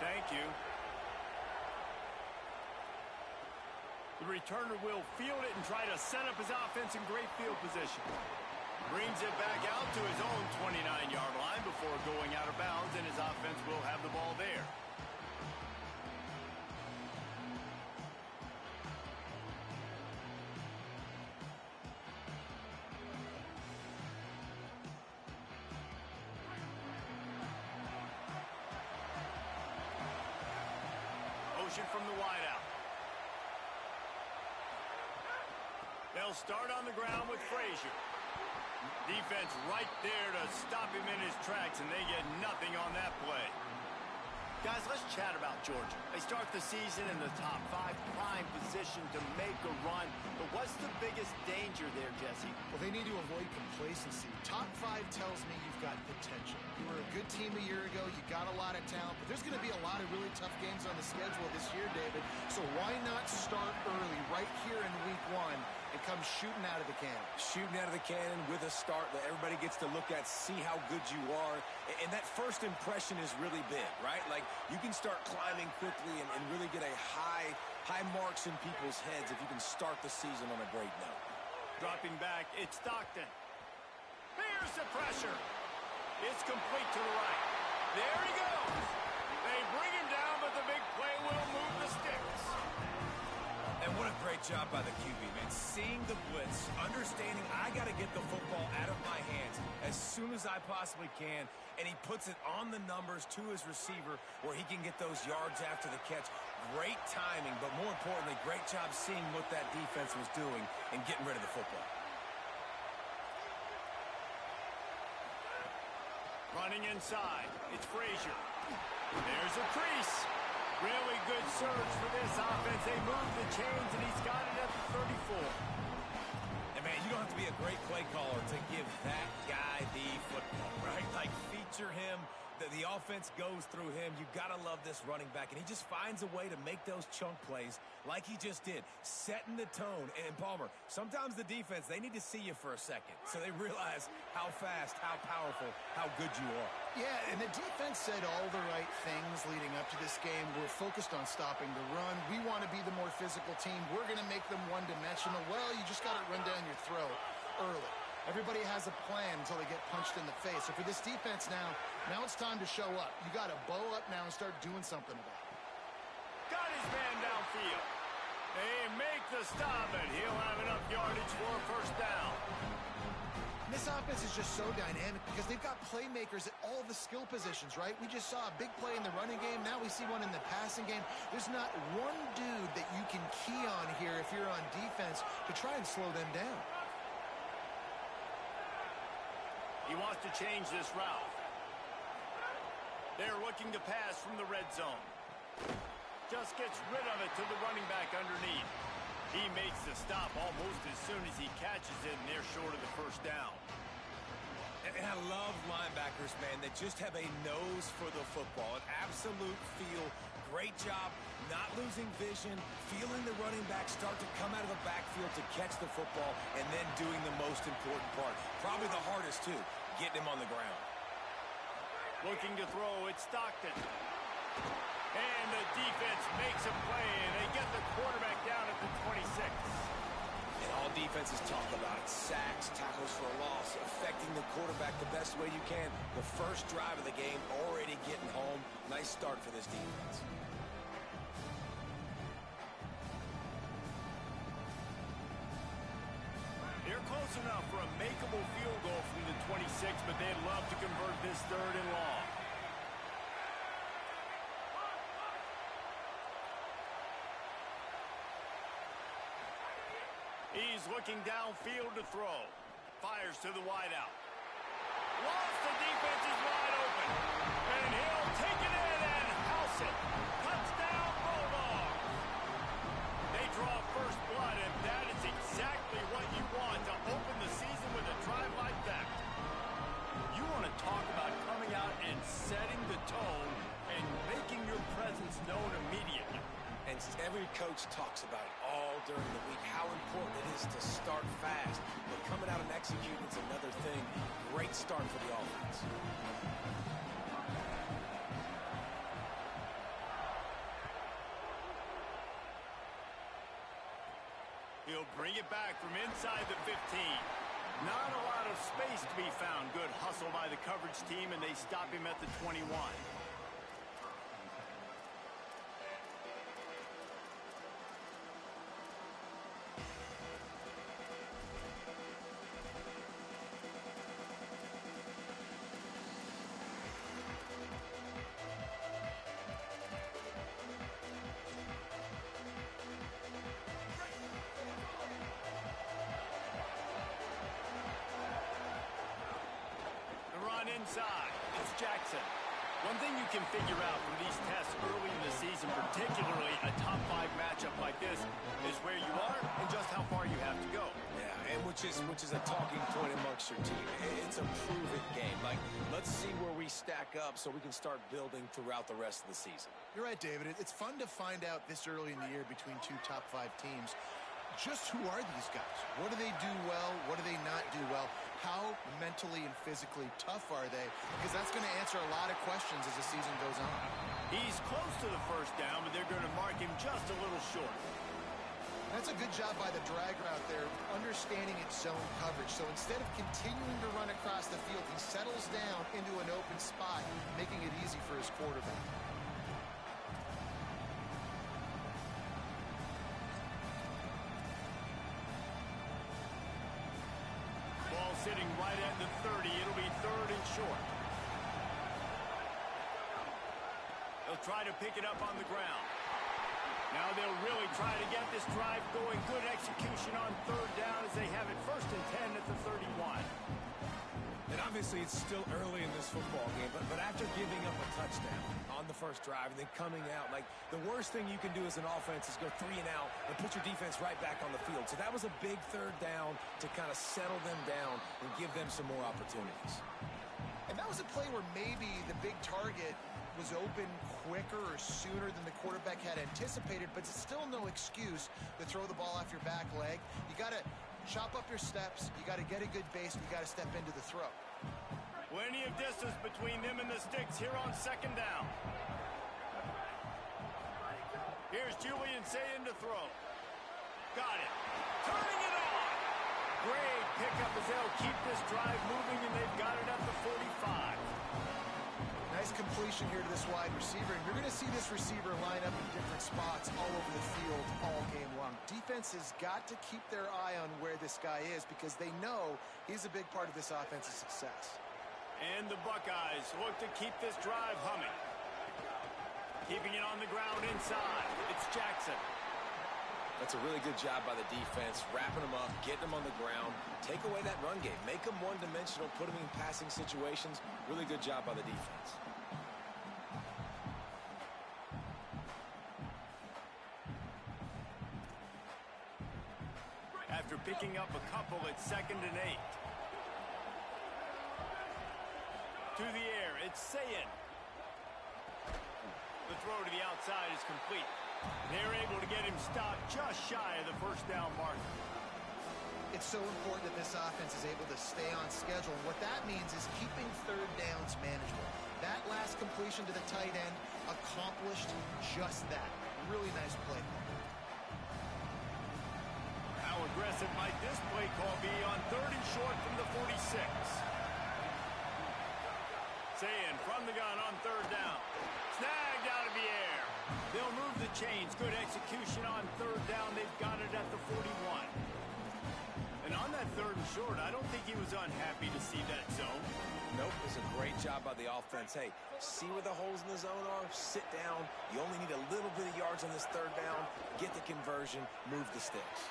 thank you. The returner will field it and try to set up his offense in great field position. Brings it back out to his own 29-yard line before going out of bounds, and his offense will have the ball there. Motion from the wideout. They'll start on the ground with Frazier. Defense right there to stop him in his tracks, and they get nothing on that play. Guys, let's chat about Georgia. They start the season in the top 5, prime position to make a run. But what's the biggest danger there, Jesse? Well, they need to avoid complacency. Top 5 tells me you've got potential. You were a good team a year ago. You got a lot of talent. But there's going to be a lot of really tough games on the schedule this year, David. So why not start early right here in week 1 and come shooting out of the cannon? Shooting out of the cannon with a start that everybody gets to look at, see how good you are. And that first impression is really big, right? Like, you can start climbing quickly and really get a high marks in people's heads if you can start the season on a great note. Dropping back, it's Stockton. Here's the pressure. It's complete to the right. There he goes. They bring him down, but the big play will move the sticks. And what a great job by the QB, man. Seeing the blitz, understanding I got to get the football out of my hands as soon as I possibly can, and he puts it on the numbers to his receiver where he can get those yards after the catch. Great timing, but more importantly, great job seeing what that defense was doing and getting rid of the football. Running inside, it's Frazier. There's a crease. Really good surge for this offense. They move the chains, and he's got it at the 34. And, man, you don't have to be a great play caller to give that guy the football, right? Like, feature him. The offense goes through him. You got to love this running back. And he just finds a way to make those chunk plays like he just did, setting the tone. And, Palmer, sometimes the defense, they need to see you for a second so they realize how fast, how powerful, how good you are. Yeah, and the defense said all the right things leading up to this game. We're focused on stopping the run. We want to be the more physical team. We're going to make them one-dimensional. Well, you just got to run down your throat early. Everybody has a plan until they get punched in the face. So for this defense now it's time to show up. You got to bow up now and start doing something about it. Got his man downfield. They make the stop, and he'll have enough yardage for a first down. This offense is just so dynamic because they've got playmakers at all the skill positions, right? We just saw a big play in the running game. Now we see one in the passing game. There's not one dude that you can key on here if you're on defense to try and slow them down. He wants to change this route. They're looking to pass from the red zone. Just gets rid of it to the running back underneath. He makes the stop almost as soon as he catches it, and they're short of the first down. And I love linebackers, man, that just have a nose for the football, an absolute feel. Great job not losing vision, feeling the running back start to come out of the backfield to catch the football, and then doing the most important part. Probably the hardest, too, getting him on the ground. Looking to throw, it's Stockton. And the defense makes a play, and they get the quarterback down at the 26. And all defenses talk about it. Sacks, tackles for a loss, affecting the quarterback the best way you can. The first drive of the game, already getting home. Nice start for this defense. They're close enough for a makeable field goal from the 26, but they'd love to convert this 3rd and long. He's looking downfield to throw. Fires to the wideout. Lost, the defense is wide open. And he'll take it in and house it. Touchdown, Bulldogs. They draw first blood, and that is exactly what you want to open the season with a drive like that. You want to talk about coming out and setting the tone and making your presence known immediately. And every coach talks about it all during the week, how important it is to start fast. But coming out and executing is another thing. Great start for the offense. He'll bring it back from inside the 15. Not a lot of space to be found. Good hustle by the coverage team, and they stop him at the 21. Inside, it's Jackson. One thing you can figure out from these tests early in the season, particularly a top 5 matchup like this, is where you are and just how far you have to go. Yeah, and which is a talking point amongst your team. It's a prove-it game. Like, let's see where we stack up so we can start building throughout the rest of the season. You're right, David. It's fun to find out this early in the year between two top 5 teams. Just who are these guys? What do they do well? What do they not do well? How mentally and physically tough are they? Because that's going to answer a lot of questions as the season goes on. He's close to the first down, but they're going to mark him just a little short. That's a good job by the drag route there, understanding its zone coverage. So instead of continuing to run across the field, he settles down into an open spot, making it easy for his quarterback. Sitting right at the 30. It'll be 3rd and short. They'll try to pick it up on the ground. Now they'll really try to get this drive going. Good execution on 3rd down as they have it 1st and 10 at the 31. And obviously it's still early in this football game, but after giving up a touchdown on the first drive and then coming out, like, the worst thing you can do as an offense is go 3 and out and put your defense right back on the field. So that was a big 3rd down to kind of settle them down and give them some more opportunities. And that was a play where maybe the big target was open quicker or sooner than the quarterback had anticipated, but it's still no excuse to throw the ball off your back leg. You got to chop up your steps. You got to get a good base, and you got to step into the throw. Plenty of distance between them and the sticks here on 2nd down. Here's Julian Sayin to throw. Got it. Turning it on. Great pickup as they'll keep this drive moving, and they've got it at the 45. Nice completion here to this wide receiver, and you're going to see this receiver line up in different spots all over the field all game long. Defense has got to keep their eye on where this guy is because they know he's a big part of this offense's success. And the Buckeyes look to keep this drive humming. Keeping it on the ground inside. It's Jackson. That's a really good job by the defense, wrapping them up, getting them on the ground, take away that run game, make them one-dimensional, put them in passing situations. Really good job by the defense. After picking up a couple, it's 2nd and 8. To the air, it's Sayin. The throw to the outside is complete. They're able to get him stopped just shy of the 1st down marker. It's so important that this offense is able to stay on schedule. And what that means is keeping 3rd downs manageable. That last completion to the tight end accomplished just that. Really nice play. How aggressive might this play call be on 3rd and short from the 46? Sayin from the gun on 3rd down. Snagged out of the air. They'll move the chains. Good execution on 3rd down. They've got it at the 41. And on that 3rd and short, I don't think he was unhappy to see that zone. Nope, it was a great job by the offense. Hey, see where the holes in the zone are? Sit down. You only need a little bit of yards on this 3rd down. Get the conversion. Move the sticks.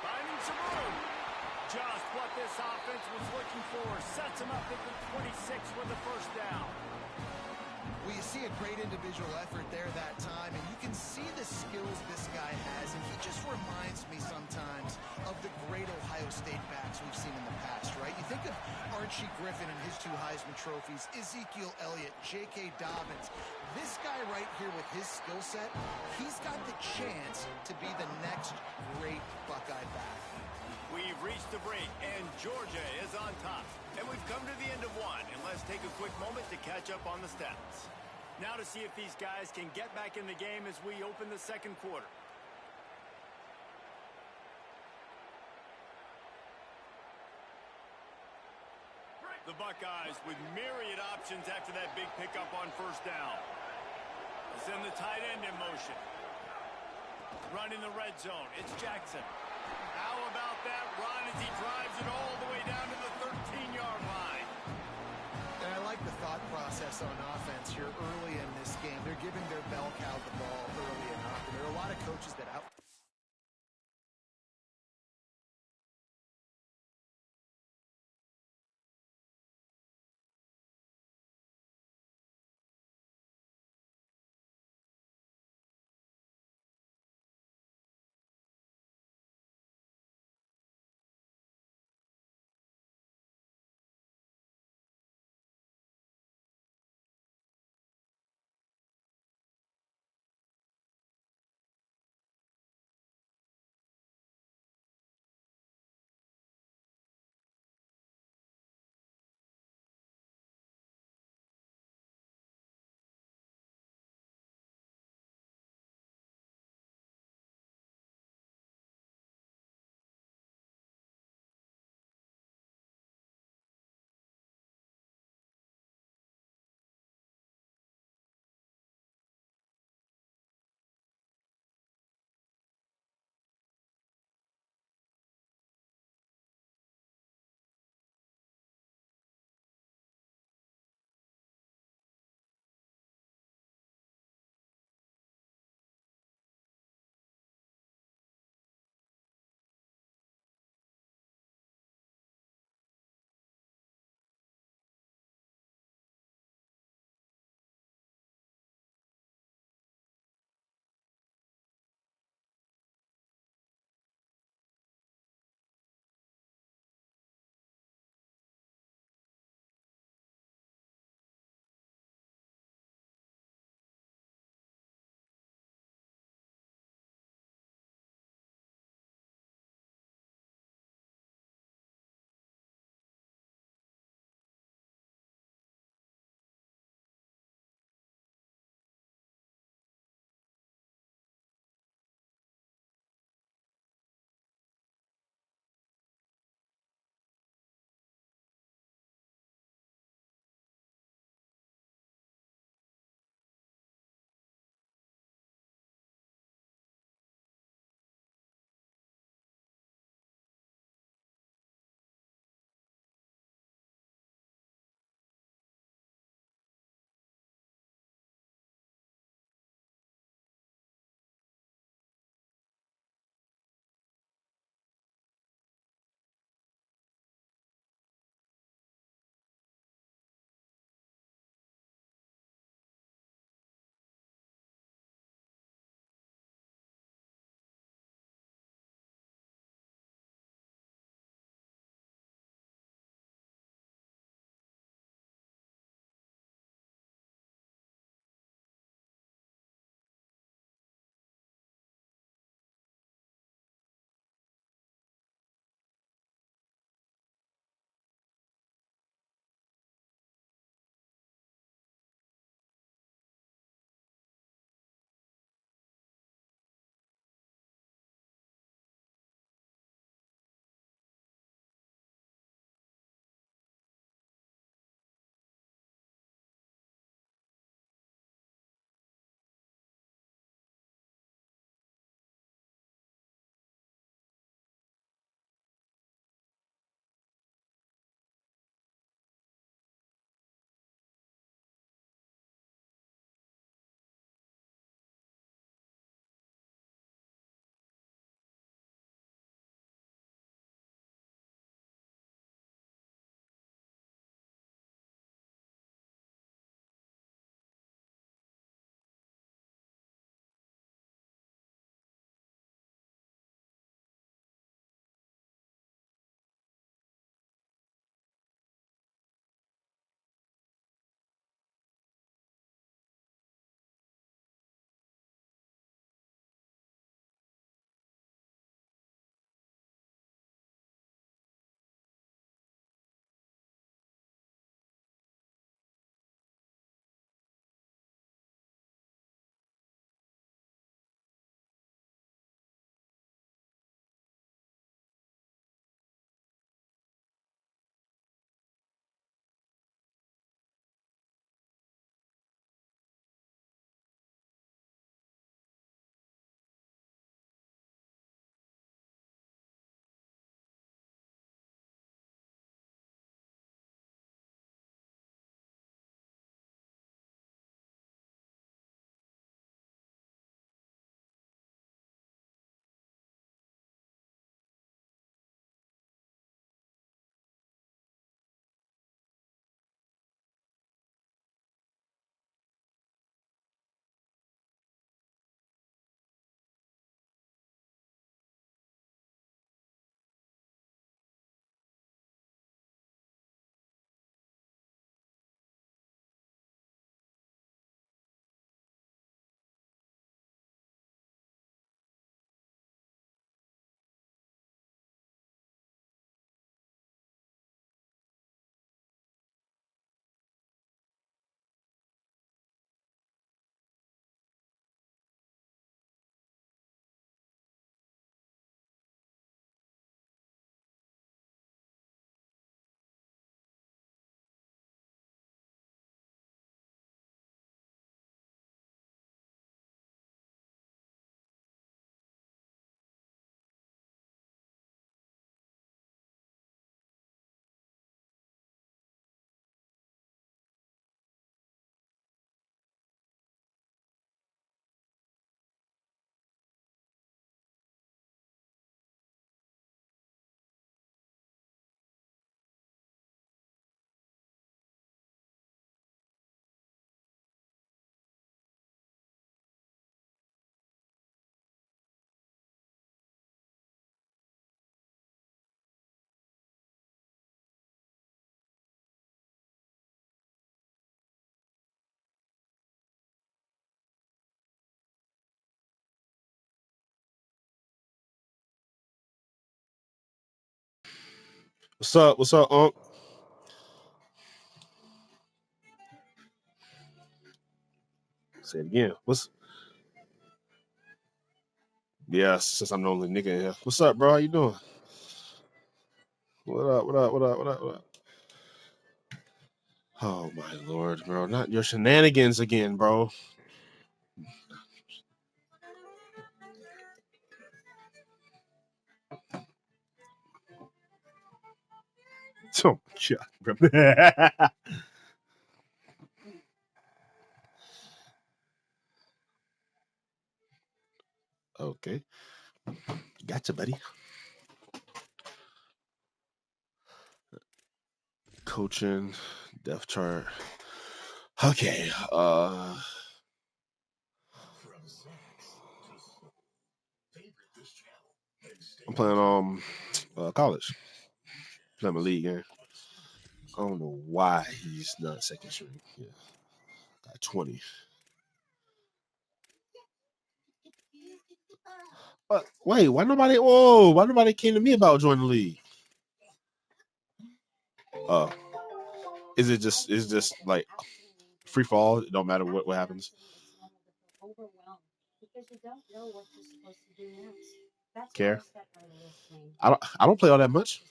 Finding some room. Just what this offense was looking for. Sets him up at the 26 with the 1st down. Well, you see a great individual effort there that time, and you can see the skills this guy has, and he just reminds me sometimes of the great Ohio State backs we've seen in the past, right? You think of Archie Griffin and his 2 Heisman trophies, Ezekiel Elliott, J.K. Dobbins. This guy right here with his skill set, he's got the chance to be the next great Buckeye back. We've reached the break, and Georgia is on top. And we've come to the end of one, and let's take a quick moment to catch up on the stats. Now to see if these guys can get back in the game as we open the 2nd quarter. The Buckeyes with myriad options after that big pickup on first down. Send the tight end in motion. Running the red zone. It's Jackson. How about that run as he drives it all the way down to the 13-yard line? And I like the thought process on offense here early in this game. They're giving their bell cow the ball early enough. And there are a lot of coaches that out What's up? What's up, Unc? Say it again. Yeah, since I'm the only nigga in here. What's up, bro? How you doing? What up? What up? What up? What up? What up? Oh my lord, bro! Not your shenanigans again, bro. Oh my god, bro. Okay, gotcha, buddy. Coaching, depth chart. Okay, I'm playing college. Playing my league game. I don't know why he's not second string. Yeah, got 20. But wait, why nobody? Whoa, why nobody came to me about joining the league? Uh, is just like free fall? It don't matter what happens. Care? I don't play all that much.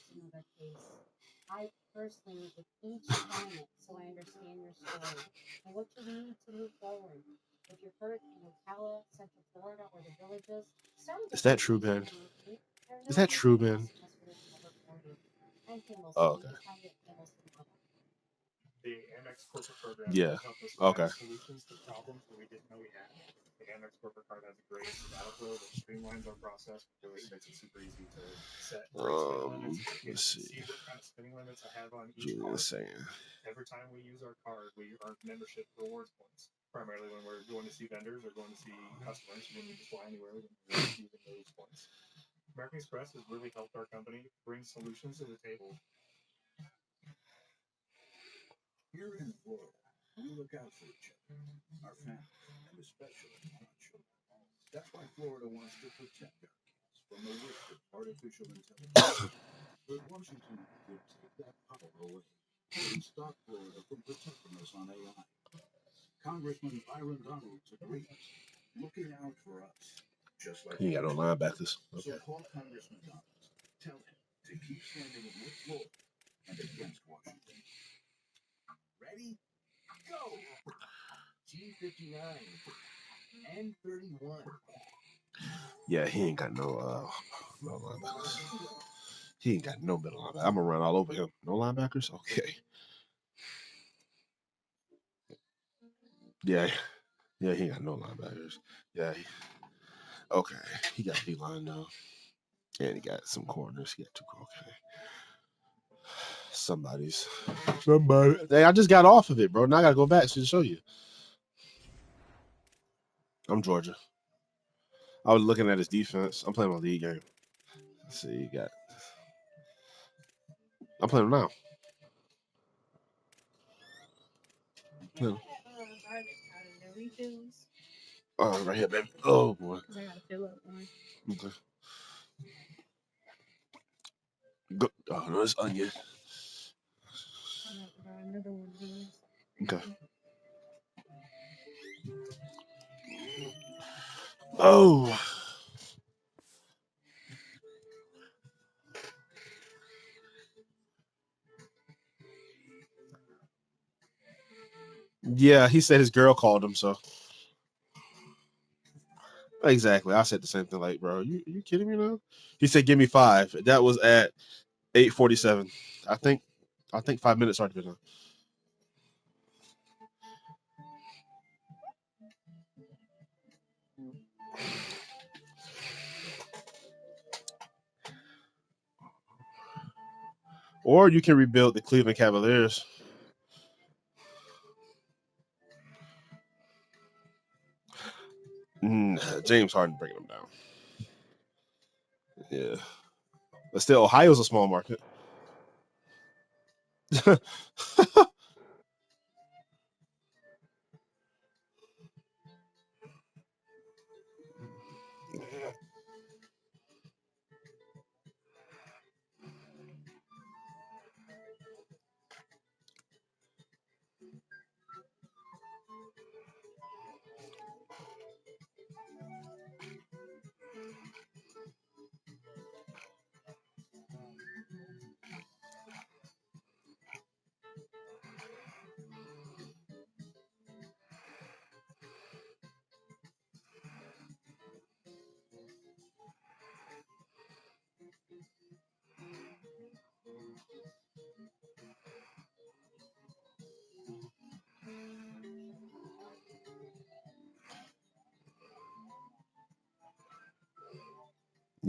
Is that true, man? Is that true, man? Oh, okay. Yeah. Okay. Let's see. Julian is saying. He got no linebackers. Okay. Yeah, he ain't got no linebackers. He ain't got no middle linebacker. I'm gonna run all over him. No linebackers? Okay. Yeah. Yeah, he ain't got no linebackers. Yeah. Okay. He got D line now. And he got some corners. He got two. Okay. Somebody. Hey, I just got off of it, bro. Now I gotta go back to show you. I'm Georgia. I was looking at his defense. I'm playing my league game. Let's see, you got. I'm playing him now. Yeah. Oh, right here, baby. Oh boy. Okay. Go. Oh no, it's onion. Okay. Oh. Yeah, he said his girl called him, so exactly. I said the same thing, like, bro, you kidding me now? He said, give me 5. That was at 8:47. I think 5 minutes already been done. Or you can rebuild the Cleveland Cavaliers. James Harden bringing them down. Yeah. But still, Ohio's a small market.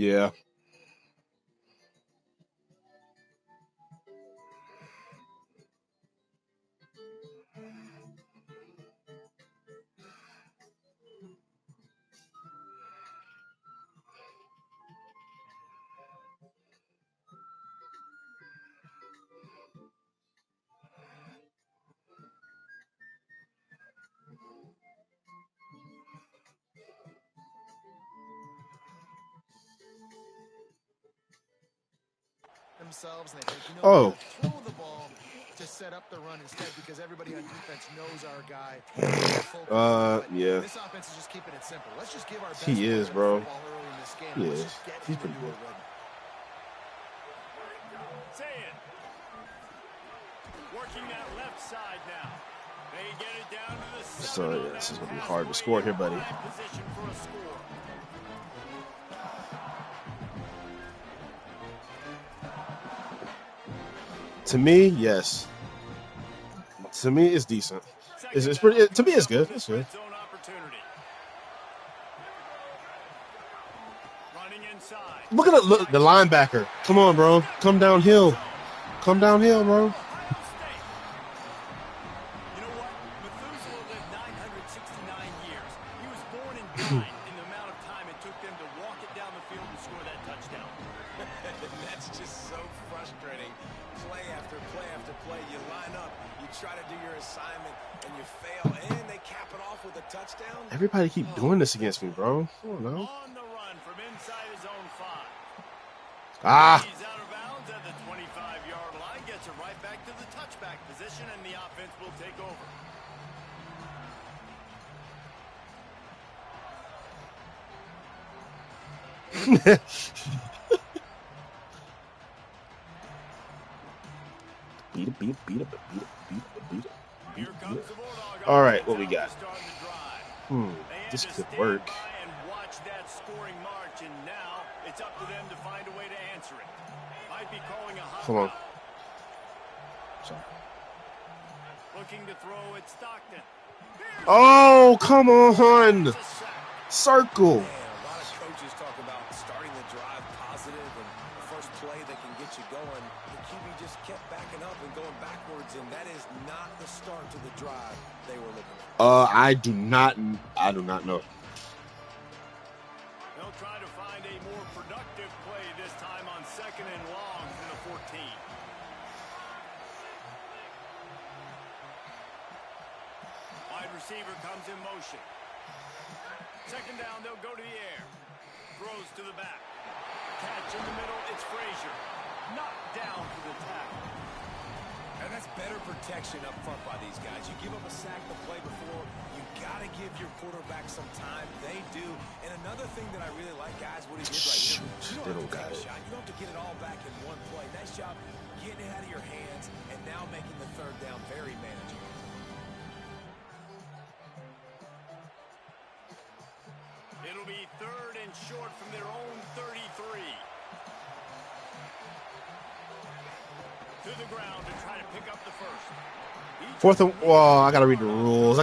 Yeah. Themselves, and they think, you know, Oh. we're gonna throw the ball to set up the run instead because everybody on defense knows our guy. Yeah. This offense is just keeping it simple. Let's just give our best He is, player bro. the football early in this game. He Let's is. just get He's him pretty into a good. rhythm. Say it. Working that left side now. They get it down to the So, center. yeah, this is going to be hard to score here, buddy. Position for a score. To me, yes. To me, it's decent. It's pretty. To me, it's good. It's good. Look at the linebacker. Come on, bro. Come downhill. Come downhill, bro. You know what? Methuselah lived 969 years. He was born and died in the amount of time it took them to walk it down the field and score that touchdown. That's just so frustrating. Play after play after play. You line up, you try to do your assignment, and you fail, and they cap it off with a touchdown. Everybody keep doing this against me, bro. I don't know. On the run from inside his own 5. Ah. He's out of bounds at the 25-yard line, gets it right back to the touchback position, and the offense will take over. Beat it. All right, what we got? This could work. And watch that scoring march, and now it's up to them to find a way to answer it. Might be calling a hot Come on. route. Looking to throw it, Stockton. Oh, come on. It's a sack. Circle. Man, a lot of coaches talk about starting the drive positive and the first play that can get you going. The QB just kept backing up and going backwards, and that is not the start to the drive they were looking for. I do not know. They'll try to find a more productive play this time on 2nd and long from the 14. Wide receiver comes in motion. 2nd down, they'll go to the air. Throws to the back. Catch in the middle, it's Frazier. Knocked down for the tackle. And that's better protection up front by these guys. You give them a sack the play before, you got to give your quarterback some time. They do. And another thing that I really like, guys, what he did right here, you don't have to take a shot. You don't have to get it all back in one play. Nice job getting it out of your hands and now making the 3rd down very manageable. It'll be 3rd and short from their own 33. To the ground to try to pick up the first. 4th and well, I gotta read the rules. I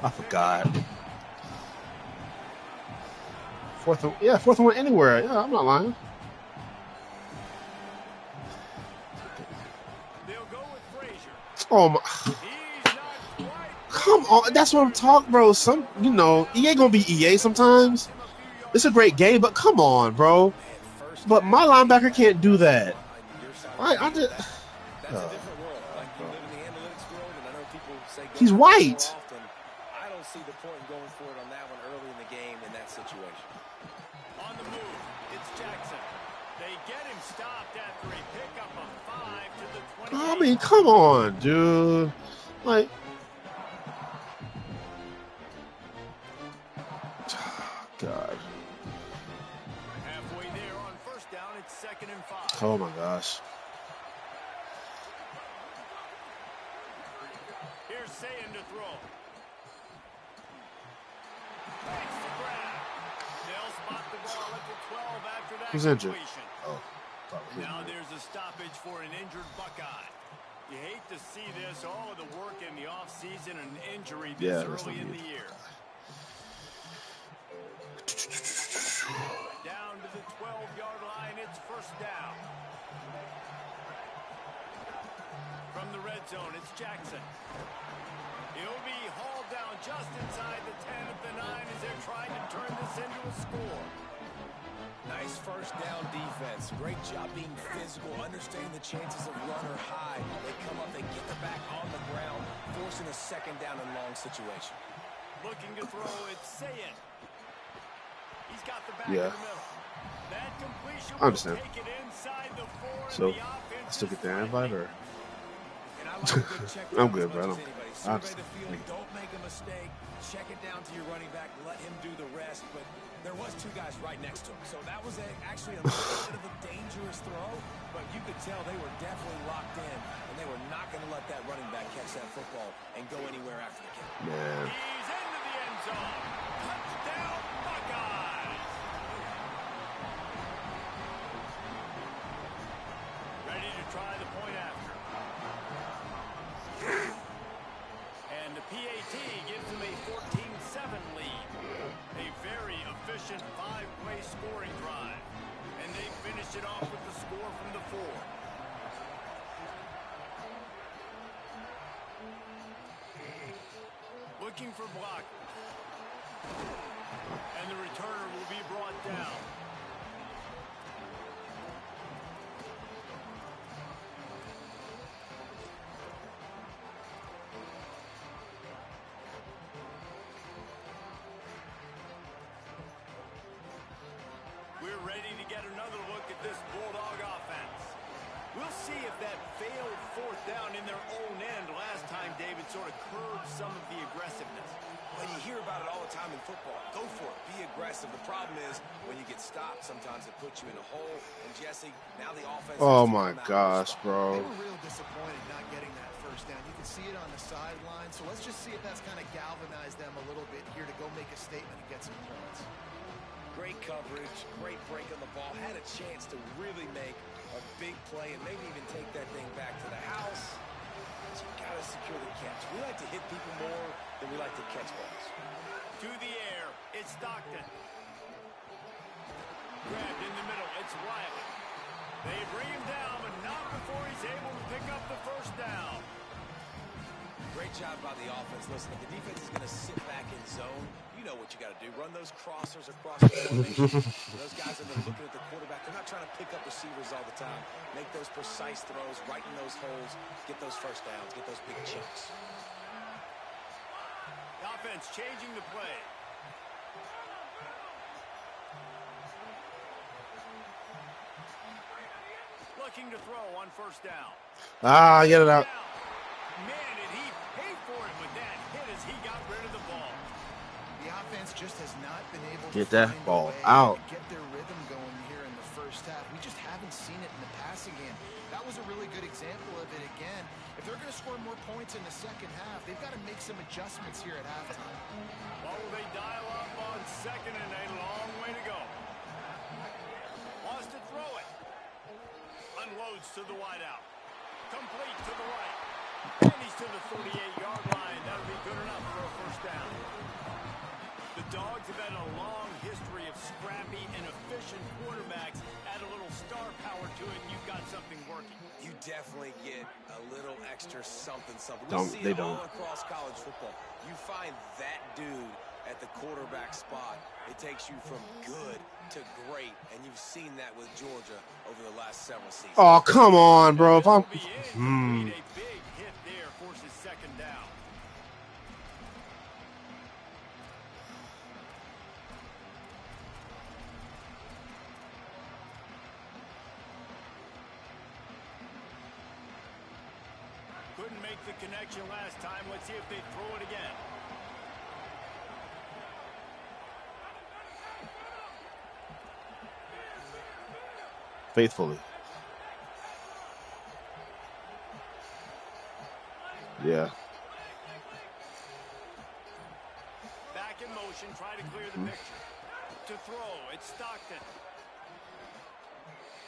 forgot. 4th and 1 anywhere. Yeah, I'm not lying. They'll go with Frazier. Oh my. He's not quite. Come on, that's what I'm talking, bro. EA gonna be EA sometimes. It's a great game, but come on, bro. But my linebacker can't do that. I just. That's a different world. Like you live in the analytics world, and I know people say He's white. I don't see the point in going for it on that one early in the game in that situation. On the move, it's Jackson. They get him stopped after a pickup of 5 to the 20. I mean, come on, dude. Like. God. Halfway there on 1st down, it's 2nd and 5. Oh my gosh. Here's Sayin to throw. Makes the grab. They'll spot the ball at the 12 after that Who's injured? completion. Oh. Now there's a stoppage for an injured Buckeye. You hate to see this, all of the work in the offseason and injury this early in the year. first down. From the red zone, it's Jackson. He'll be hauled down just inside the 10 of the 9 as they're trying to turn this into a score. Nice first down defense. Great job being physical, understanding the chances of run or high. They come up, they get the back on the ground, forcing a second down and long situation. Looking to throw, it's Sayin. He's got the back Yeah. in the middle. That completion I understand. will take it inside the 4. So, and the offense still is get the ready. invite, or And I like a good check I'm down good, as bro. much as anybody. I Survey understand. the field, don't make a mistake. Check it down to your running back, let him do the rest. But there was 2 guys right next to him. So that was actually a little bit of a dangerous throw, but you could tell they were definitely locked in, and they were not going to let that running back catch that football and go anywhere after the kick. man. He's into the end zone. Touchdown, Buckeyes. Ready to try the point after. And the PAT gives them a 14-7 lead. A very efficient 5-play scoring drive. And they finish it off with the score from the 4. Looking for block. And the returner will be brought down. We're ready to get another look at this Bulldog offense. We'll see if that failed 4th down in their own end last time, David, sort of curbed some of the aggressiveness. When you hear about it all the time in football, go for it. Be aggressive. The problem is when you get stopped, sometimes it puts you in a hole. And Jesse, now the offense. Oh my gosh, They bro. were real disappointed not getting that first down. You can see it on the sideline. So let's just see if that's kind of galvanized them a little bit here to go make a statement and get some points. Great coverage, great break on the ball. Had a chance to really make a big play and maybe even take that thing back to the house. But you got to secure the catch. We like to hit people more than we like to catch balls. To the air, it's Stockton. Grabbed in the middle, it's Riley. They bring him down, but not before he's able to pick up the first down. Great job by the offense. Listen, if the defense is going to sit back in zone, you know what you got to do. Run those crossers across the formation. Those guys are looking at the quarterback. They're not trying to pick up receivers all the time. Make those precise throws, right in those holes, get those first downs, get those big chunks. The offense changing the play. Looking to throw on first down. Ah, get it out. Man, did he pay for it with that hit as he got rid of the ball. The offense just has not been able Get to that find a ball way out. to get their rhythm going here in the first half. We just haven't seen it in the passing game. That was a really good example of it again. If they're going to score more points in the second half, they've got to make some adjustments here at halftime. What will they dial up on second and a long way to go? Wants to throw it. Unloads to the wideout. Complete to the right. And he's to the 38-yard line. That'll be good enough for a first down. The Dogs have had a long history of scrappy and efficient quarterbacks. Add a little star power to it, and you've got something working. You definitely get a little extra something. They don't. All across college football. You find that dude at the quarterback spot. It takes you from good to great, and you've seen that with Georgia over the last several seasons. Oh, come on, bro. If I'm, A big hit there forces second down. Couldn't make the connection last time. Let's see if they throw it again. faithfully. Yeah. Back in motion, try to clear the picture. To throw, it's Stockton.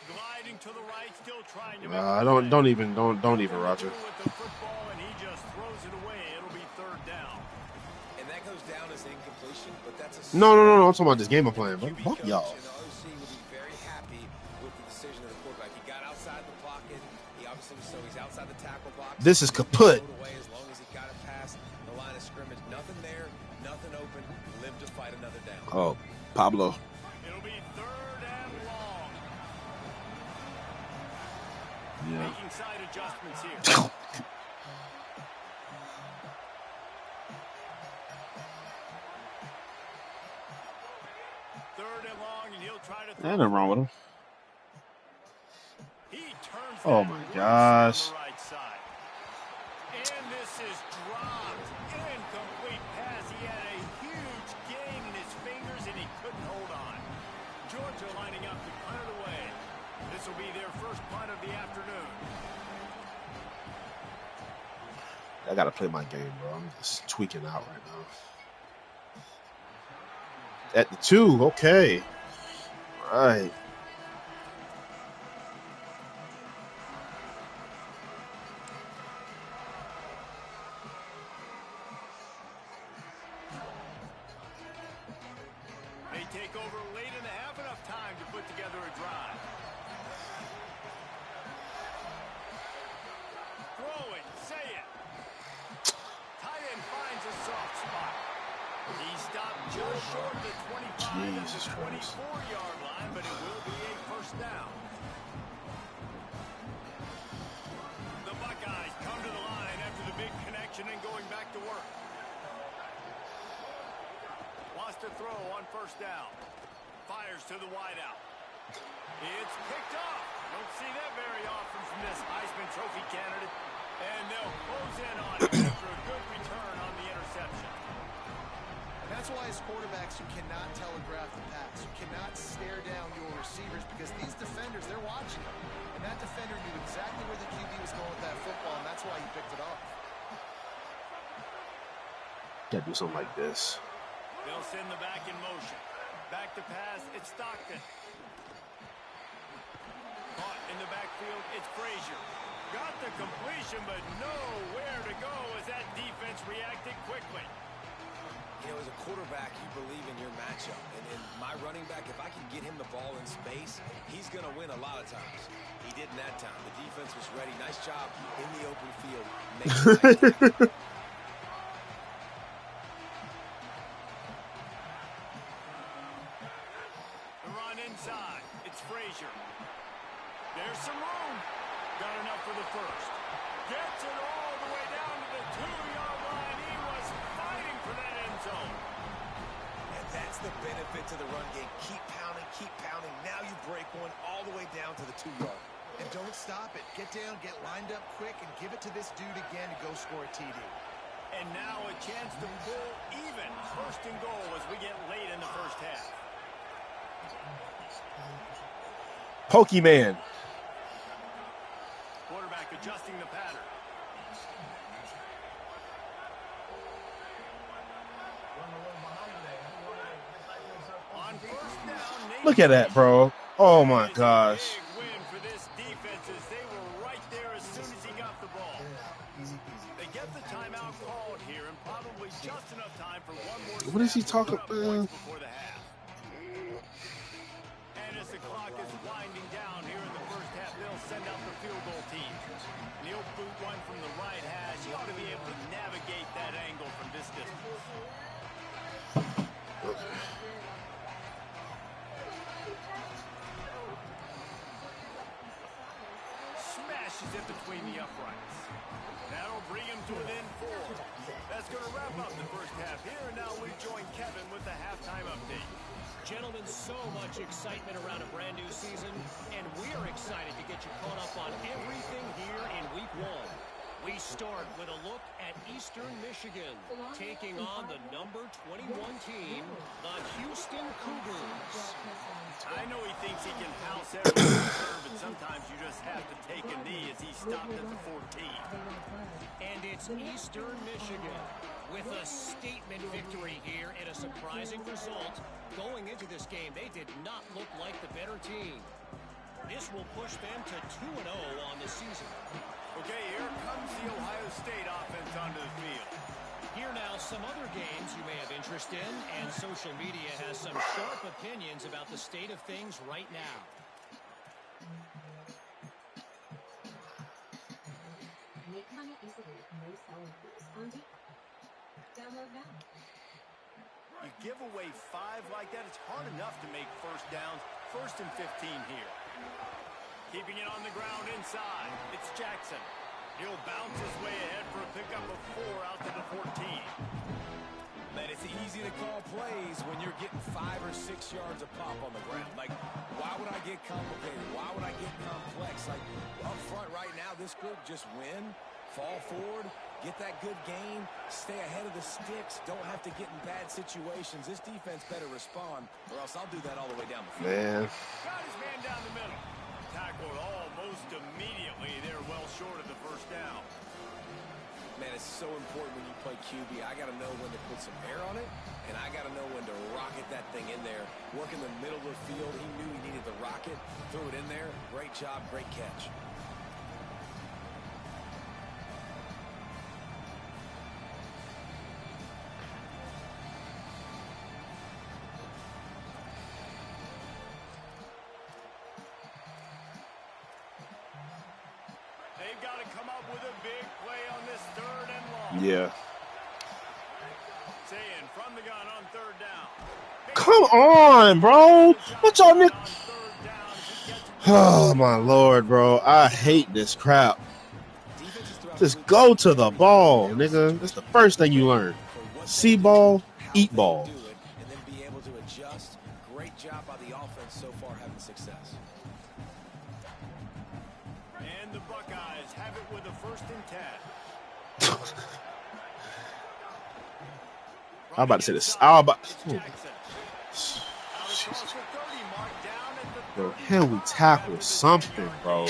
Gliding to the right, still trying to make don't even, Roger. with the football, and he just throws it away. It'll be third down. And that goes down as incompletion, but that's a No. I'm talking about this game I'm playing, bro. QB Fuck coach y'all. and the OC will be very happy with the decision of him, so he's outside the tackle box. This is kaput. Away as long as he got it past the line of scrimmage. Nothing there, nothing open. Live to fight another down. Oh, Pablo. It'll be 3rd and long. Yeah. Making side adjustments here. 3rd and long, and he'll try to throw. Ain't nothing wrong with him. He turns Oh that my loose gosh. on the right side. And this is dropped. Incomplete pass. He had a huge gain in his fingers, and he couldn't hold on. Georgia lining up to punt it away. This will be their first punt of the afternoon. I gotta play my game, bro. I'm just tweaking out right now. At the 2, okay. All right. They take over late in the half, enough time to put together a drive. Throw it, say it. Tight end finds a soft spot. He stopped just short of the 25 at the 24-yard line, but it will be a first down. The Buckeyes come to the line after the big connection and going back to work. Wants to throw on first down. Fires to the wideout. It's picked off. Don't see that very often from this Heisman Trophy candidate. And they'll close in on it after a good return on the interception. And that's why as quarterbacks you cannot telegraph the pass. You cannot stare down your receivers because these defenders, they're watching them. And that defender knew exactly where the QB was going with that football, and that's why he picked it off. Gotta do something like this. They'll send the back in motion. Back to pass, it's Stockton. Caught in the backfield, it's Frazier. Got the completion, but nowhere to go as that defense reacted quickly. You know, as a quarterback, you believe in your matchup. And my running back, if I can get him the ball in space, he's going to win a lot of times. He did in that time. The defense was ready. Nice job in the open field. Making the nice tackle. The run inside. It's Frazier. There's some room. Got enough for the first. Gets it all the way down to the 2-yard line. He was fighting for that end zone. And that's the benefit to the run game. Keep pounding, keep pounding. Now you break one all the way down to the 2-yard. And don't stop it. Get down, get lined up quick, and give it to this dude again to go score a TD. And now a chance to pull even. First and goal as we get late in the first half. Pokemon. Quarterback adjusting the pattern. On first down, Look at that, bro. Oh my gosh. big win for this defense as they were right there as soon as he got the ball. They get the timeout called here and probably just enough time for one more. What is he snap to talking put up about? points before the half. And as the clock is winding down here in the first half, they'll send out the field goal team. And he'll boot one from the right hash. He ought to be able to navigate that angle from this distance. Smashes it between the uprights. That'll bring him to within 4. That's going to wrap up the first half here. And now we join Kevin with the halftime update. Gentlemen, so much excitement around a brand new season, and we're excited to get you caught up on everything here in Week 1. We start with a look at Eastern Michigan, taking on the number 21 team, the Houston Cougars. I know he thinks he can house everyone, but sometimes you just have to take a knee as he stopped at the 14. And it's Eastern Michigan with a statement victory here and a surprising result. Going into this game, they did not look like the better team. This will push them to 2-0 on the season. Okay, here comes the Ohio State offense onto the field. Here now, some other games you may have interest in, and social media has some sharp opinions about the state of things right now. You give away 5 like that, it's hard enough to make first downs. 1st and 15 here. Keeping it on the ground inside. It's Jackson. He'll bounce his way ahead for a pickup of 4 out to the 14. Man, it's easy to call plays when you're getting 5 or 6 yards of pop on the ground. Like, why would I get complicated? Why would I get complex? Like, up front right now, this group just win, fall forward, get that good gain, stay ahead of the sticks, don't have to get in bad situations. This defense better respond, or else I'll do that all the way down the field. Man. Got his man down the middle. Tackled almost immediately. They're well short of the first down. Man, it's so important when you play QB. I got to know when to put some air on it, and I got to know when to rocket that thing in there. Work in the middle of the field. He knew he needed the rocket. Threw it in there. Great job, great catch. They've got to come up with a big play on this 3rd and long. Yeah. Saying from the gun on 3rd down. Come on, bro. What y'all niggas? On 3rd down, he gets it. Oh, my Lord, bro. I hate this crap. Just go to the ball, nigga. That's the first thing you learn. See ball, eat ball. And then be able to adjust. Great job by the offense so far having success. And the Buckeyes have it with a 1st and 10. I'm about to say this. I'm about. It's Jackson. Out across the 30, marked down at the Bro, 30. can we tackle something, bro?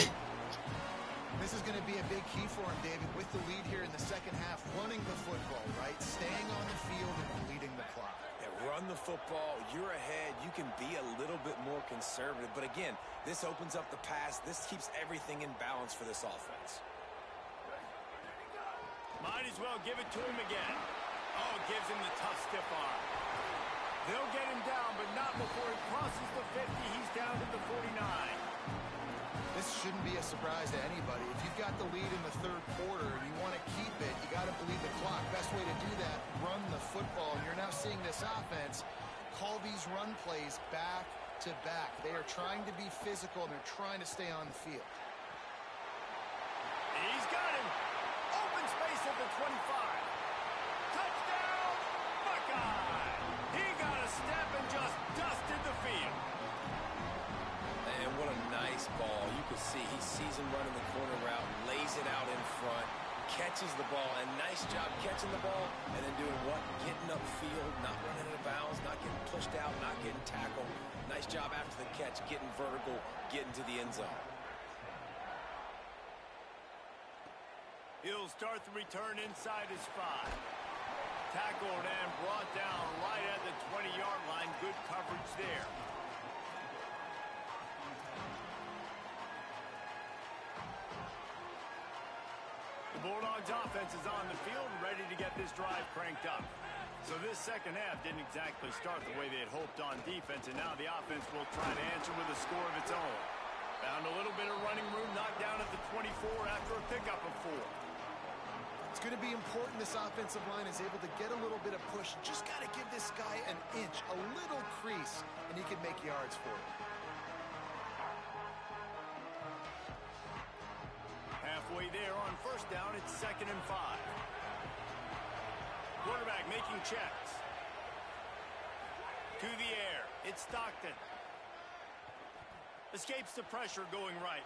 This is going to be a big key for him, David, with the lead here in the second half, running the football, right? Staying on the field and bleeding the clock. Yeah, run the football. You're ahead. You can be a little bit more conservative. But again, this opens up the pass. This keeps everything in balance for this offense. Might as well give it to him again. Oh, gives him the tough stiff arm. They'll get him down, but not before he crosses the 50. He's down to the 49. This shouldn't be a surprise to anybody. If you've got the lead in the 3rd quarter and you want to keep it, you got to bleed the clock. Best way to do that, run the football. And you're now seeing this offense call these run plays back to back. They are trying to be physical, and they're trying to stay on the field. He's got him. Open space at the 25. Touchdown, Buckeye. He got a step and just dusted the field. And what a nice ball. You can see he sees him running the corner route, lays it out in front, catches the ball, and nice job catching the ball, and then doing what? Getting upfield, not running out of bounds, not getting pushed out, not getting tackled. Nice job after the catch, getting vertical, getting to the end zone. He'll start the return inside his 5. Tackled and brought down right at the 20-yard line. Good coverage there. The Bulldogs offense is on the field, ready to get this drive cranked up. So this second half didn't exactly start the way they had hoped on defense, and now the offense will try to answer with a score of its own. Found a little bit of running room, knocked down at the 24 after a pickup of 4. It's going to be important this offensive line is able to get a little bit of push. Just got to give this guy an inch, a little crease, and he can make yards for it. Halfway there on 1st down, it's 2nd and 5. Quarterback making checks. To the air, it's Stockton. Escapes the pressure going right.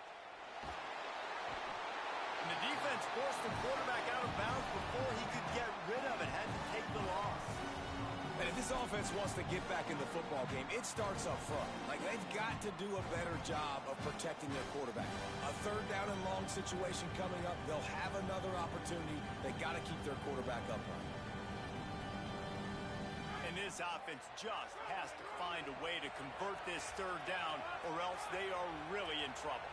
And the defense forced the quarterback out of bounds before he could get rid of it. Had to take the loss. And if this offense wants to get back in the football game, it starts up front. Like, they've got to do a better job of protecting their quarterback. A 3rd down and long situation coming up. They'll have another opportunity. They got to keep their quarterback upright. And this offense just has to find a way to convert this 3rd down, or else they are really in trouble.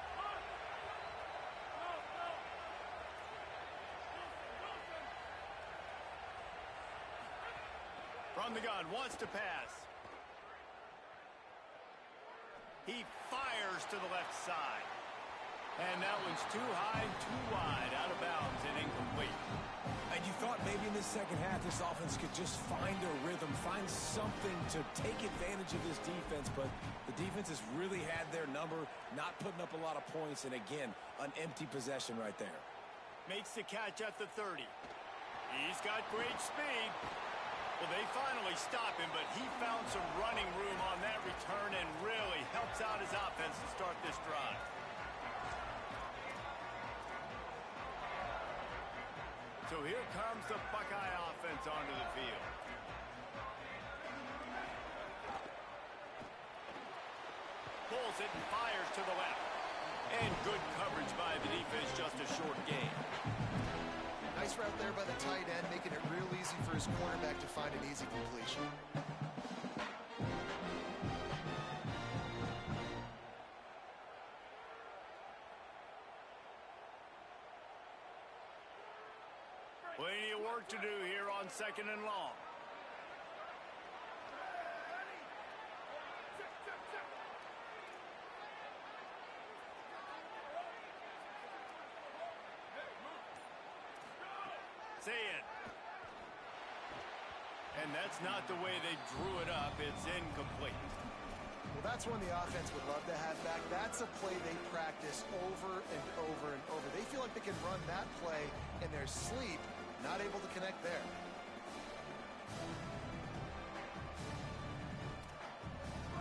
From the gun, wants to pass. He fires to the left side. And that one's too high, too wide, out of bounds and incomplete. And you thought maybe in the second half this offense could just find a rhythm, find something to take advantage of this defense, but the defense has really had their number, not putting up a lot of points, and again, an empty possession right there. Makes the catch at the 30. He's got great speed. Well, they finally stop him, but he found some running room on that return and really helps out his offense to start this drive. So here comes the Buckeye offense onto the field. Pulls it and fires to the left. And good coverage by the defense, just a short gain. Nice route there by the tight end, making it real easy for his cornerback to find an easy completion. Plenty of work to do here on 2nd and long. Saying. And that's not the way they drew it up. It's incomplete. Well, that's one the offense would love to have back. That's a play they practice over and over and over. They feel like they can run that play in their sleep, not able to connect there.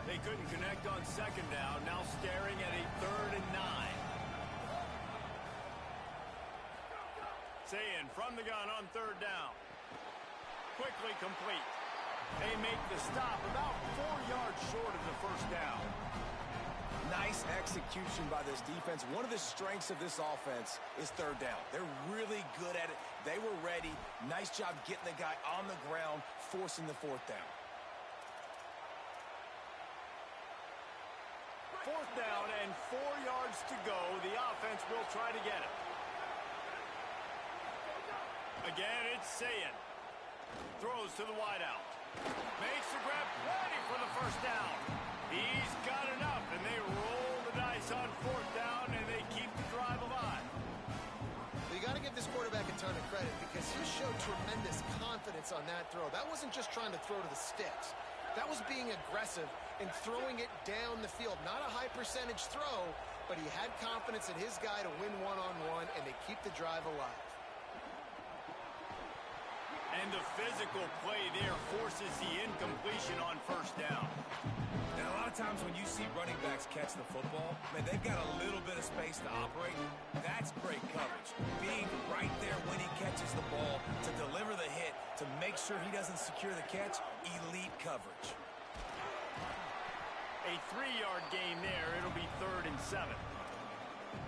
They couldn't connect on 2nd down. Now staring at a 3rd and 9. Saying from the gun on 3rd down. Quickly complete. They make the stop about 4 yards short of the 1st down. Nice execution by this defense. One of the strengths of this offense is 3rd down. They're really good at it. They were ready. Nice job getting the guy on the ground, forcing the 4th down. 4th down and 4 yards to go. The offense will try to get it. Again, it's Sayin. Throws to the wideout. Makes the grab, ready for the 1st down. He's got enough, and they roll the dice on 4th down, and they keep the drive alive. You got to give this quarterback a ton of credit because he showed tremendous confidence on that throw. That wasn't just trying to throw to the sticks. That was being aggressive and throwing it down the field. Not a high percentage throw, but he had confidence in his guy to win one-on-one, and they keep the drive alive. And the physical play there forces the incompletion on 1st down. And a lot of times when you see running backs catch the football, man, they've got a little bit of space to operate. That's great coverage. Being right there when he catches the ball to deliver the hit, to make sure he doesn't secure the catch, elite coverage. A 3-yard gain there. It'll be 3rd and 7.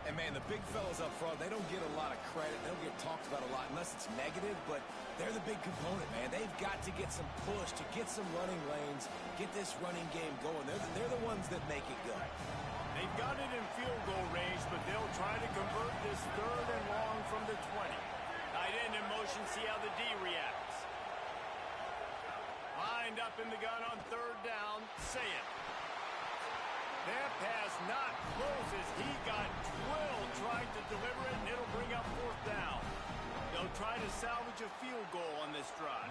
And, man, the big fellas up front, they don't get a lot of credit. They don't get talked about a lot unless it's negative, but they're the big component, man. They've got to get some push, to get some running lanes, get this running game going. They're the ones that make it go. They've got it in field goal range, but they'll try to convert this 3rd and long from the 20. Tight end in motion, see how the D reacts. Lined up in the gun on 3rd down, Sayin. That pass not close as he got drilled trying to deliver it, and it'll bring up 4th down. They'll try to salvage a field goal on this drive.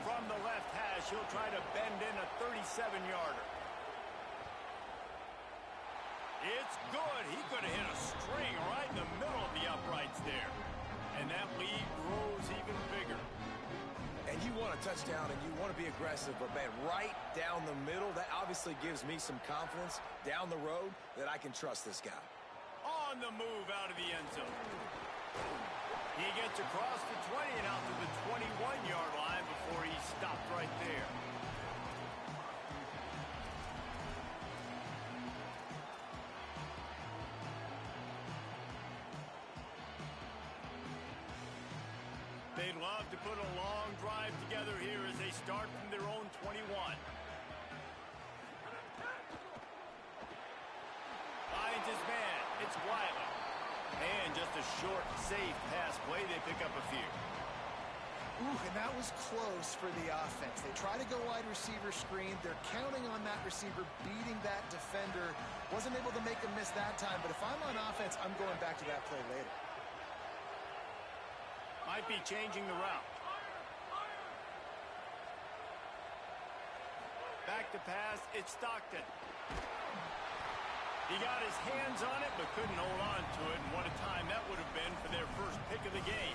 From the left hash, he'll try to bend in a 37-yarder. It's good. He could have hit a string right in the middle of the uprights there. And that lead grows even bigger. And you want a touchdown and you want to be aggressive, but, man, right down the middle, that obviously gives me some confidence down the road that I can trust this guy. On the move out of the end zone. He gets across the 20 and out to the 21-yard line before he stopped right there. They'd love to put a long drive together here as they start from their own 21. Finds his man. It's Wiley. And just a short, safe pass play. They pick up a few. Ooh, and that was close for the offense. They try to go wide receiver screen. They're counting on that receiver beating that defender. Wasn't able to make him miss that time, but if I'm on offense, I'm going back to that play later. Might be changing the route. Back to pass, it's Stockton. He got his hands on it, but couldn't hold on to it, and what a time that would have been for their first pick of the game.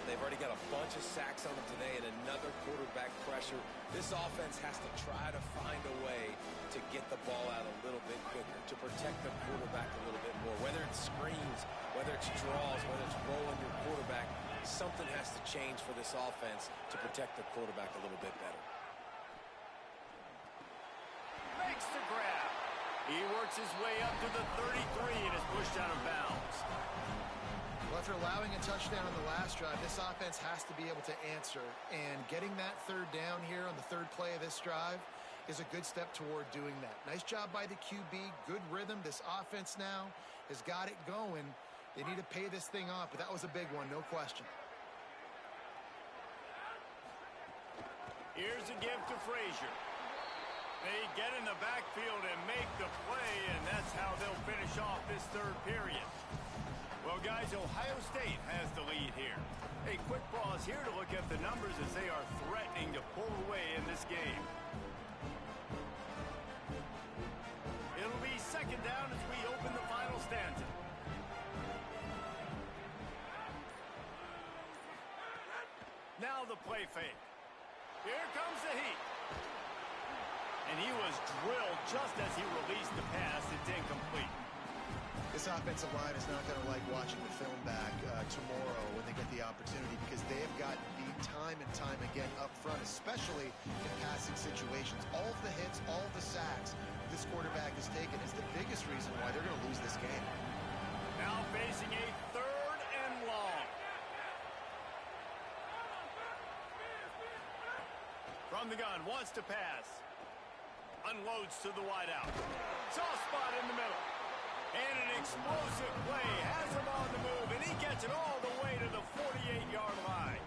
They've already got a bunch of sacks on them today and another quarterback pressure. This offense has to try to find a way to get the ball out a little bit quicker, to protect the quarterback a little bit more. Whether it's screens, whether it's draws, whether it's rolling your quarterback, something has to change for this offense to protect the quarterback a little bit better. Makes the grab. He works his way up to the 33 and is pushed out of bounds. Well, after allowing a touchdown on the last drive, this offense has to be able to answer. And getting that third down here on the third play of this drive is a good step toward doing that. Nice job by the QB. Good rhythm. This offense now has got it going. They need to pay this thing off, but that was a big one, no question. Here's a give to Frazier. They get in the backfield and make the play, and that's how they'll finish off this third period. Well, guys, Ohio State has the lead here. A quick pause here to look at the numbers as they are threatening to pull away in this game. It'll be second down as we open the final stanza. Now the play fake. Here comes the heat. And he was drilled just as he released the pass. It's incomplete. This offensive line is not going to like watching the film back tomorrow when they get the opportunity, because they have gotten beat time and time again up front, especially in passing situations. All of the hits, all of the sacks this quarterback has taken is the biggest reason why they're going to lose this game. Now facing a third and long. From the gun, wants to pass. Unloads to the wideout. Soft spot in the middle. And an explosive play has him on the move, and he gets it all the way to the 48-yard line.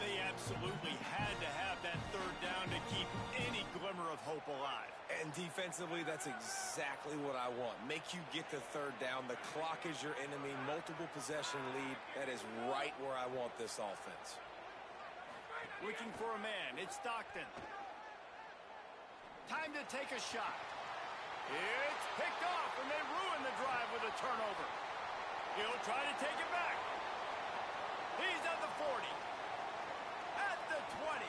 They absolutely had to have that third down to keep any glimmer of hope alive. And defensively, that's exactly what I want. Make you get the third down. The clock is your enemy. Multiple possession lead. That is right where I want this offense. Looking for a man. It's Stockton. Time to take a shot. It's picked off, and they ruin the drive with a turnover. He'll try to take it back. He's at the 40. At the 20.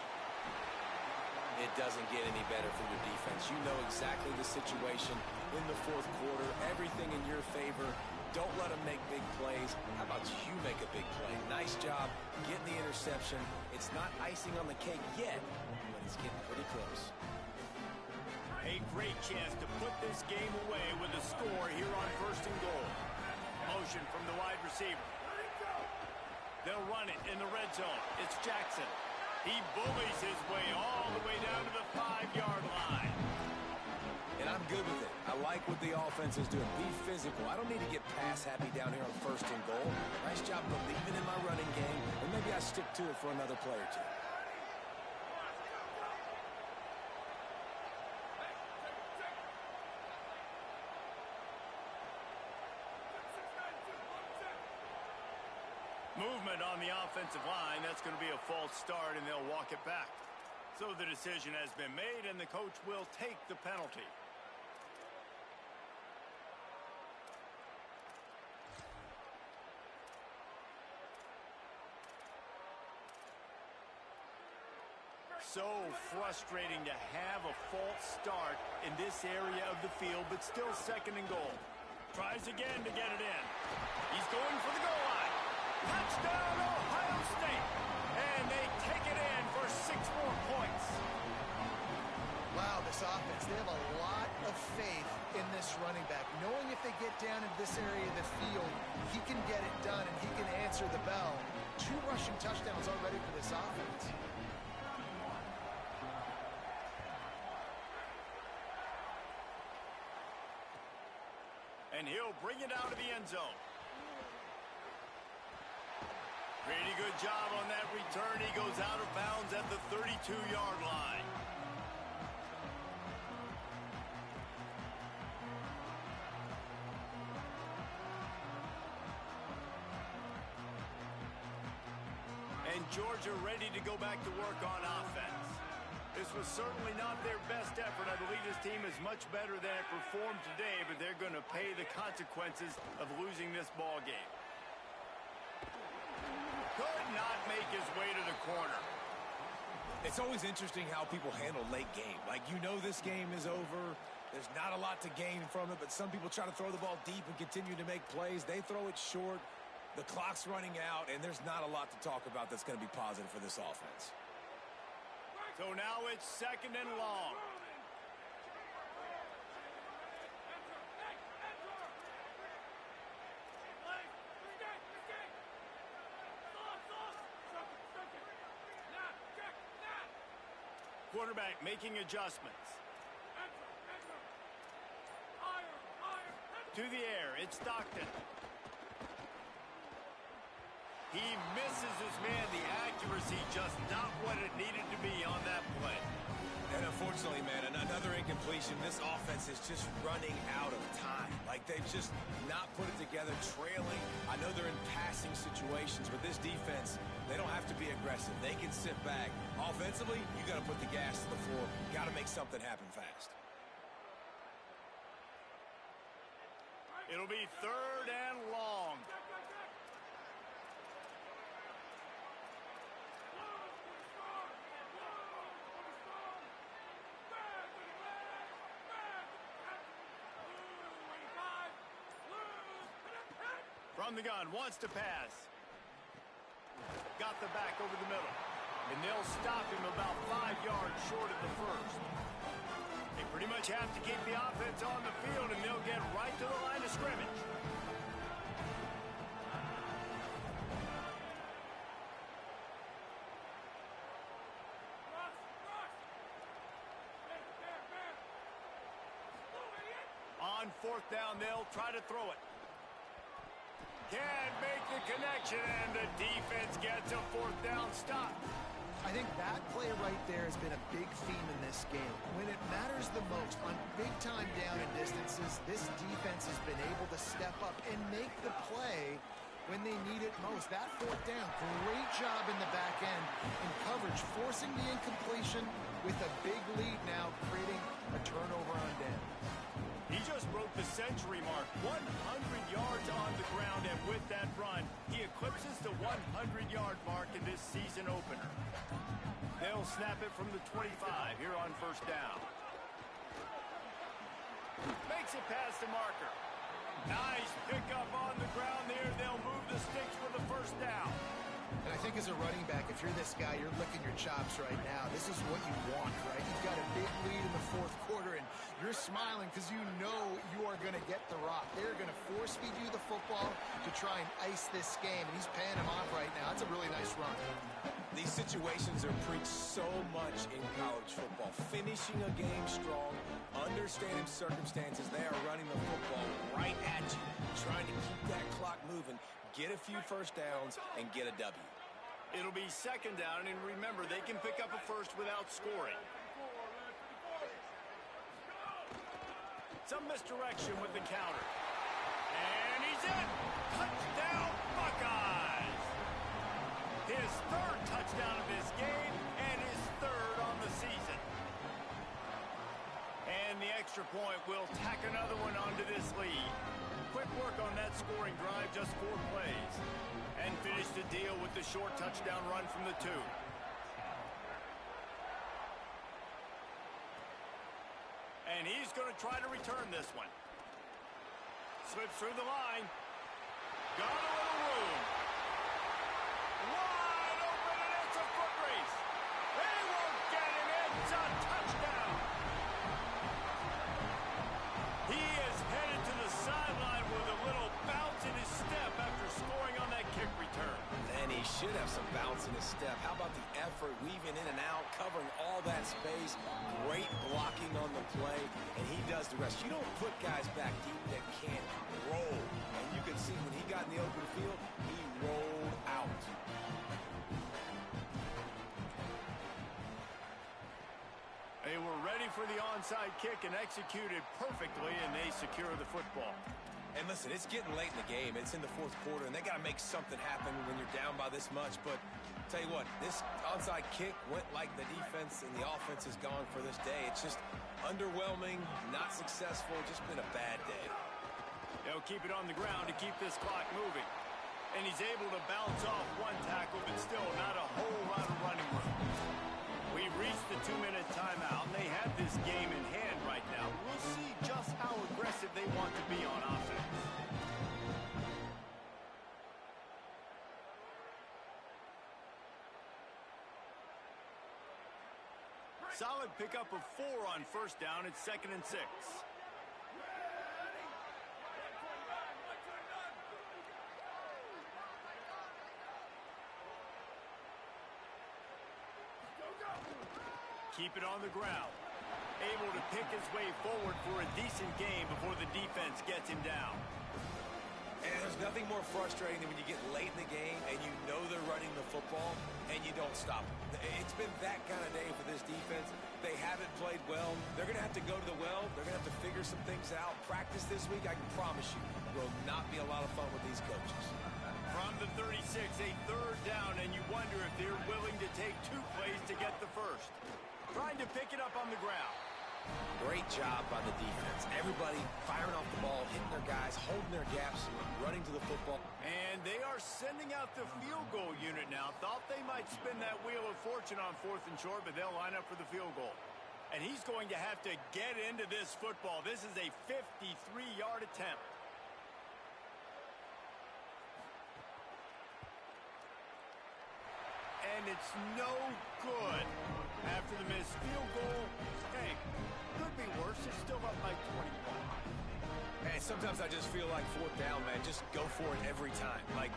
It doesn't get any better for your defense. You know exactly the situation in the fourth quarter. Everything in your favor. Don't let them make big plays. How about you make a big play? Nice job getting the interception. It's not icing on the cake yet, but it's getting pretty close. A great chance to put this game away with a score here on first and goal. Motion from the wide receiver. They'll run it in the red zone. It's Jackson. He bullies his way all the way down to the 5-yard line. And I'm good with it. I like what the offense is doing. Be physical. I don't need to get pass happy down here on first and goal. Nice job believing in my running game, and maybe I stick to it for another play or two. Movement on the offensive line. That's going to be a false start, and they'll walk it back. So the decision has been made, and the coach will take the penalty. So frustrating to have a false start in this area of the field, but still second and goal. Tries again to get it in. He's going for the goal line. Touchdown, Ohio State. And they take it in for 6 more points. Wow, this offense, they have a lot of faith in this running back, knowing if they get down into this area of the field, he can get it done and he can answer the bell. 2 rushing touchdowns already for this offense. And he'll bring it out of the end zone. Pretty good job on that return. He goes out of bounds at the 32-yard line. and Georgia ready to go back to work on offense. This was certainly not their best effort. I believe this team is much better than it performed today, but they're going to pay the consequences of losing this ball game. Could not make his way to the corner. It's always interesting how people handle late game. Like, you know this game is over. There's not a lot to gain from it, but some people try to throw the ball deep and continue to make plays. They throw it short. The clock's running out, and there's not a lot to talk about that's going to be positive for this offense. So now it's 2nd and long. Quarterback making adjustments. To the air, it's Stockton. He misses his man. The accuracy just not what it needed to be on that play. And unfortunately, man, another incompletion. This offense is just running out of time. Like, they've just not put it together, trailing. I know they're in passing situations, but this defense, they don't have to be aggressive. They can sit back. Offensively, you got to put the gas to the floor. Got to make something happen fast. It'll be 3rd and long. From the gun, wants to pass. Got the back over the middle. And they'll stop him about 5 yards short of the first. They pretty much have to keep the offense on the field, and they'll get right to the line of scrimmage. On 4th down, they'll try to throw it. Can't make the connection, and the defense gets a 4th down stop. I think that play right there has been a big theme in this game. When it matters the most, on big-time down and distances, this defense has been able to step up and make the play when they need it most. That 4th down, great job in the back end in coverage, forcing the incompletion with a big lead now, creating a turnover on down. He just broke the century mark, 100 yards on the ground, and with that run, he eclipses the 100-yard mark in this season opener. They'll snap it from the 25 here on 1st down. Makes it past the marker. Nice pickup on the ground there. They'll move the sticks for the 1st down. And I think as a running back, if you're this guy, you're licking your chops right now. This is what you want, right? You've got a big lead in the 4th quarter, and you're smiling because you know you are going to get the rock. They're going to force feed you the football to try and ice this game, and he's paying him off right now. That's a really nice run. These situations are preached so much in college football. Finishing a game strong, understanding circumstances. They are running the football right at you, trying to keep that clock moving, get a few 1st downs, and get a W. It'll be 2nd down, and remember, they can pick up a first without scoring. Some misdirection with the counter. And he's in! Touchdown, Buckeyes! His 3rd touchdown of this game, and his 3rd on the season. And the extra point will tack another one onto this lead. Quick work on that scoring drive, just 4 plays. And finish the deal with the short touchdown run from the 2. And he's going to try to return this one. Slips through the line. Got a little room. Wide open, and it's a foot race. They won't get him. It's a touchdown. He is headed to the sideline with a little bounce in his step after scoring on that kick return. And he should have some bounce in his step. How about the effort, weaving in and out, covering all that space, great blocking on the play, and he does the rest. You don't put guys back deep that can't roll. And you can see when he got in the open field, he rolled out. They were ready for the onside kick and executed perfectly, and they secure the football. And listen, it's getting late in the game. It's in the 4th quarter, and they got to make something happen when you're down by this much. But Tell you what, this onside kick went like the defense and the offense is gone for this day. It's just underwhelming, not successful, just been a bad day. They'll keep it on the ground to keep this clock moving. And he's able to bounce off one tackle, but still not a whole lot of running room. We've reached the 2-minute timeout, and they have this game in hand right now. We'll see just how aggressive they want to be on offense. Solid pickup of 4 on first down. It's 2nd and 6. Keep it on the ground. Able to pick his way forward for a decent game before the defense gets him down. And there's nothing more frustrating than when you get late in the game and you know they're running the football and you don't stop them. It's been that kind of day for this defense. They haven't played well. They're going to have to go to the well. They're going to have to figure some things out. Practice this week, I can promise you, will not be a lot of fun with these coaches. From the 36, a 3rd down, and you wonder if they're willing to take 2 plays to get the first. Trying to pick it up on the ground. Great job by the defense. Everybody firing off the ball, hitting their guys, holding their gaps, running to the football. And they are sending out the field goal unit now. Thought they might spin that wheel of fortune on 4th and short, but they'll line up for the field goal. And he's going to have to get into this football. This is a 53-yard attempt. And it's no good. After the missed field goal, hey, could be worse. They're still up by 21. Man, sometimes I just feel like 4th down, man. Just go for it every time. Like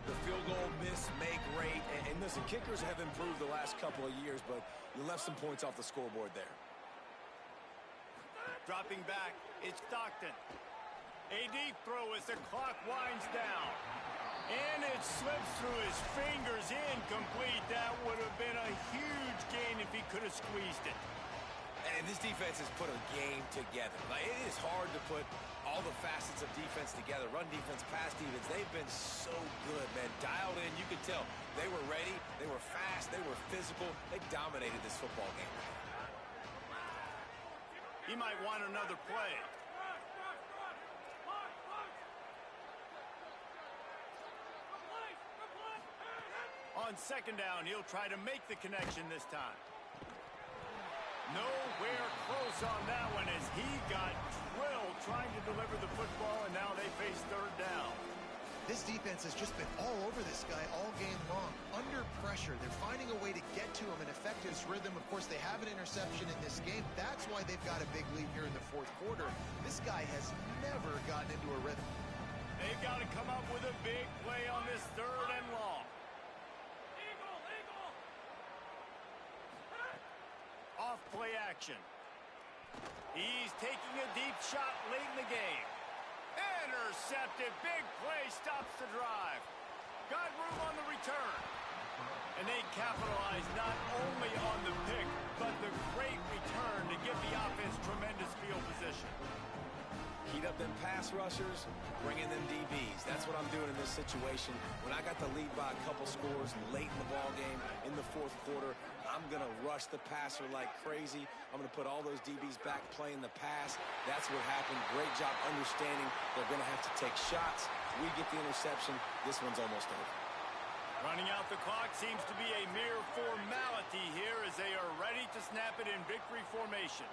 the field goal miss, make rate. And listen, kickers have improved the last couple of years, but you left some points off the scoreboard there. Dropping back, it's Stockton. A deep throw as the clock winds down. And it slips through his fingers, incomplete. That would have been a huge gain if he could have squeezed it. And this defense has put a game together. Like, it is hard to put all the facets of defense together. Run defense, pass defense. They've been so good, man. Dialed in. You could tell they were ready. They were fast. They were physical. They dominated this football game. He might want another play. On 2nd down, he'll try to make the connection this time. Nowhere close on that one as he got drilled trying to deliver the football, and now they face 3rd down. This defense has just been all over this guy all game long. Under pressure, they're finding a way to get to him and affect his rhythm. Of course, they have an interception in this game. That's why they've got a big lead here in the 4th quarter. This guy has never gotten into a rhythm. They've got to come up with a big play on this 3rd and long. Off play action. He's taking a deep shot late in the game. Intercepted. Big play stops the drive. Got room on the return. And they capitalize not only on the pick, but the great return to give the offense tremendous field position. Heat up them pass rushers, bring in them DBs. That's what I'm doing in this situation. When I got the lead by a couple scores late in the ball game in the 4th quarter, I'm going to rush the passer like crazy. I'm going to put all those DBs back playing the pass. That's what happened. Great job understanding they're going to have to take shots. We get the interception. This one's almost over. Running out the clock seems to be a mere formality here as they are ready to snap it in victory formation.